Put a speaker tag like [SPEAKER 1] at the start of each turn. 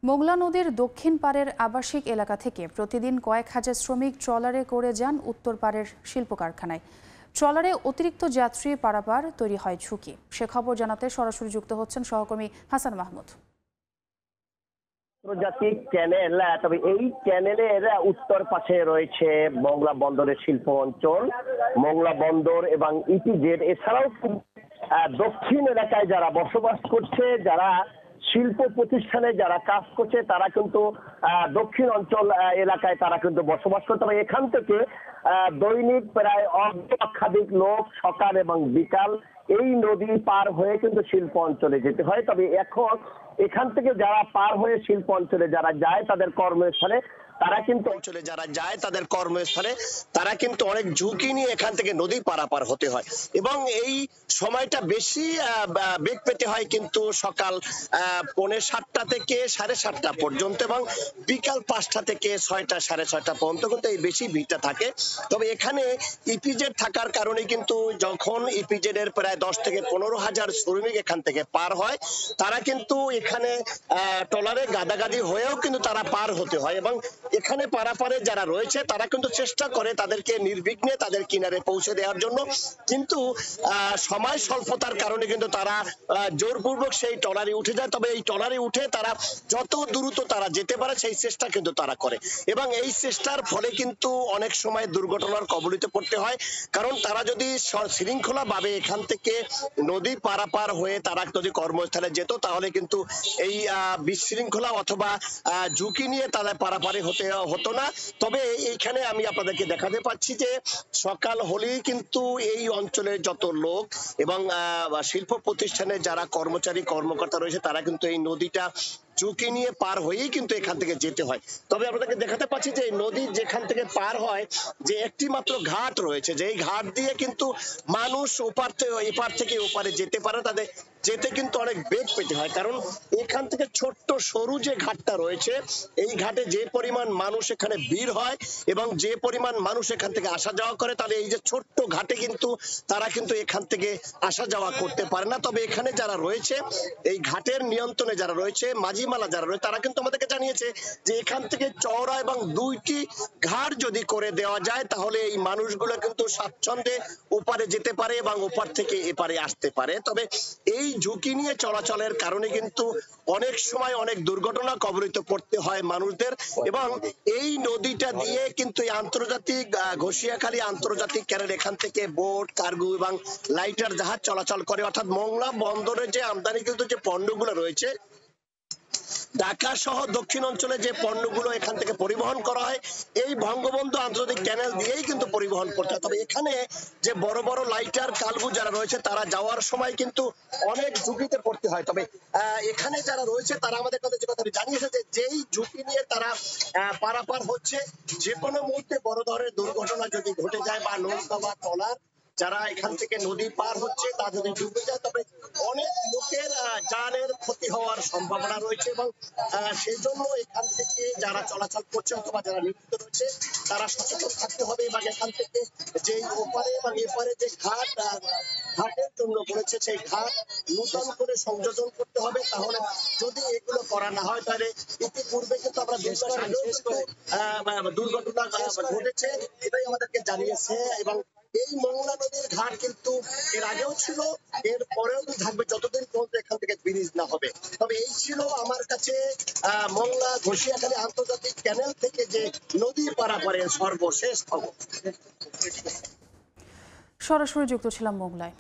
[SPEAKER 1] মোংলা নদীর দক্ষিণ পাড়ের আবাসিক এলাকা থেকে প্রতিদিন কয়েক হাজার শ্রমিক ট্রলারে করে যান উত্তর পাড়ের শিল্প কারখানায়। ট্রলারে অতিরিক্ত যাত্রী পারাপার তৈরি হয় ঝুঁকি। সে খবর জানাতে সরাসরি যুক্ত হচ্ছেন সহকর্মী হাসান মাহমুদ।
[SPEAKER 2] আন্তর্জাতিক চ্যানেল, তবে এই চ্যানেলের উত্তর পাশে রয়েছে মোংলা বন্দরের শিল্প অঞ্চল, মোংলা বন্দর এবং ইপিজেড। এছাড়াও দক্ষিণ এলাকায় যারা বসবাস করছে, যারা শিল্প প্রতিষ্ঠানে যারা কাজ করছে, তারা কিন্তু দক্ষিণ অঞ্চল এলাকায় তারা কিন্তু বসবাস করতে হবে। এখান থেকে দৈনিক প্রায় অর্ধলক্ষাধিক লোক সকাল এবং বিকাল এই নদী পার হয়ে কিন্তু শিল্প অঞ্চলে যেতে হয়। তবে এখন এখান থেকে যারা পার হয়ে শিল্প অঞ্চলে যারা যায় তাদের কর্মস্থলে, তারা কিন্তু অঞ্চলে যারা যায় তাদের কর্মস্থলে তারা কিন্তু অনেক ঝুঁকি নিয়ে এখান থেকে নদী পারাপার হতে হয় এবং এই সময়টা বেশি বেগ পেতে হয় কিন্তু সকাল 6:45 থেকে 7:30 পর্যন্ত এবং বিকাল 5টা থেকে 6টা 6:30 পর্যন্ত কিন্তু এই বেশি ভিড়টা থাকে। তবে এখানে ইপিজেড থাকার কারণে কিন্তু যখন ইপিজেড এর প্রায় 10 থেকে 15,000 শ্রমিক এখান থেকে পার হয়, তারা কিন্তু এখানে ট্রলারে গাদাগাদি হয়েও কিন্তু তারা পার হতে হয় এবং এখানে পারাপারে যারা রয়েছে তারা কিন্তু চেষ্টা করে তাদেরকে নির্বিঘ্নে তাদের কিনারে পৌঁছে দেওয়ার জন্য, কিন্তু সময় স্বল্পতার কারণে কিন্তু তারা জোরপূর্বক সেই ট্রলারে উঠে যায়। তবে এই ট্রলারে উঠে তারা যত দ্রুত তারা যেতে পারে সেই চেষ্টা কিন্তু তারা করে এবং এই চেষ্টার ফলে কিন্তু অনেক সময় দুর্ঘটনার কবলিতে পড়তে হয়। কারণ তারা যদি শৃঙ্খলা ভাবে এখান থেকে নদী পারাপার হয়ে তারা যদি কর্মস্থলে যেত, তাহলে কিন্তু এই বিশৃঙ্খলা অথবা ঝুঁকি নিয়ে তারা পারাপারে হতো না। তবে এইখানে আমি আপনাদেরকে দেখাতে পাচ্ছি যে সকাল হলেই কিন্তু এই অঞ্চলের যত লোক এবং শিল্প প্রতিষ্ঠানে যারা কর্মচারী কর্মকর্তা রয়েছে তারা কিন্তু এই নদীটা ঝুঁকি নিয়ে পার হয়েই কিন্তু এখান থেকে যেতে হয়। তবে আপনাদেরকে দেখাতে পাচ্ছি যে এই নদী যেখান থেকে পার হয় যে একটি মাত্র ঘাট রয়েছে, যে এই ঘাট দিয়ে কিন্তু মানুষ এপার থেকে ওপারে যেতে পারে, তাদের যেতে কিন্তু অনেক বেগ পেতে হয়। কারণ এখান থেকে ছোট্ট সরু যে ঘাটটা রয়েছে, এই ঘাটে যে পরিমাণ মানুষ এখানে ভিড় হয় এবং যে পরিমাণ মানুষ এখান থেকে আসা যাওয়া করে, তাহলে এই যে ছোট্ট ঘাটে কিন্তু তারা কিন্তু এখান থেকে আসা যাওয়া করতে পারে না। তবে এখানে যারা রয়েছে এই ঘাটের নিয়ন্ত্রণে যারা রয়েছে, মাঝিমালা যারা রয়েছে, তারা কিন্তু আমাদেরকে জানিয়েছে যে এখান থেকে চওড়া এবং 2টি ঘাট যদি করে দেওয়া যায় তাহলে এই মানুষগুলো কিন্তু স্বাচ্ছন্দ্যে ওপারে যেতে পারে এবং ওপার থেকে এপারে আসতে পারে। তবে এই ঝুঁকি নিয়ে চলাচলের কারণে কিন্তু অনেক সময় অনেক দুর্ঘটনা কবলিত পড়তে হয় মানুষদের এবং এই নদীটা দিয়ে কিন্তু আন্তর্জাতিক ঘষিয়াখালী আন্তর্জাতিক ক্যারেল এখান থেকে বোট, কার্গো এবং লাইটার জাহাজ চলাচল করে। অর্থাৎ মোংলা বন্দরে যে আমদানিকৃত যে পণ্যগুলো রয়েছে, ঢাকা সহ দক্ষিণ অঞ্চলে যে পণ্যগুলো এখান থেকে পরিবহন করা হয় এই বঙ্গবন্ধু আন্তর্জাতিক ক্যানেল দিয়েই কিন্তু পরিবহন করতে হয়। তবে এখানে যে বড় বড় লাইটার কালগু যারা রয়েছে তারা যাওয়ার সময় কিন্তু অনেক ঝুঁকিতে পড়তে হয়। তবে এখানে যারা রয়েছে তারা আমাদের কাছে যে কথা জানিয়েছে যে যেই ঝুঁকি নিয়ে তারা পারাপার হচ্ছে, যে কোনো মুহূর্তে বড় ধরনের দুর্ঘটনা যদি ঘটে যায় বা নৌকা বা ট্রলার যারা এখান থেকে নদী পার হচ্ছে তা যদি ডুবে যায়, তবে অনেক লোকের জানের ক্ষতি হওয়ার সম্ভাবনা রয়েছে এবং সেই জন্য এখান থেকে যারা চলাচল করছে অথবা যারা নিয়োজিত রয়েছে তারা সচেতন থাকতে হবে এবং এখান থেকে যে ওপারে এবং এপারে যে ঘাটের জন্য করেছে সেই ঘাট নূতন করে সংযোজন করতে হবে। তাহলে যদি এগুলো করা না হয় তাহলে ইতিপূর্বে কিন্তু আমরা দুর্ঘটনা ঘটেছে, এটাই আমাদেরকে জানিয়েছে। এবং এই মোংলা নদীর ঘাট কিন্তু এর আগেও ছিল, এর পরেও থাকবে যতদিন পর্যন্ত এখান থেকে ব্রিজ না হবে। তবে এই ছিল আমার কাছে মোংলা ঘষিয়াখালী আন্তর্জাতিক ক্যানেল থেকে যে নদী পারাপারের সর্বশেষ খবর।
[SPEAKER 1] সরাসরি যুক্ত ছিলাম মোংলায়।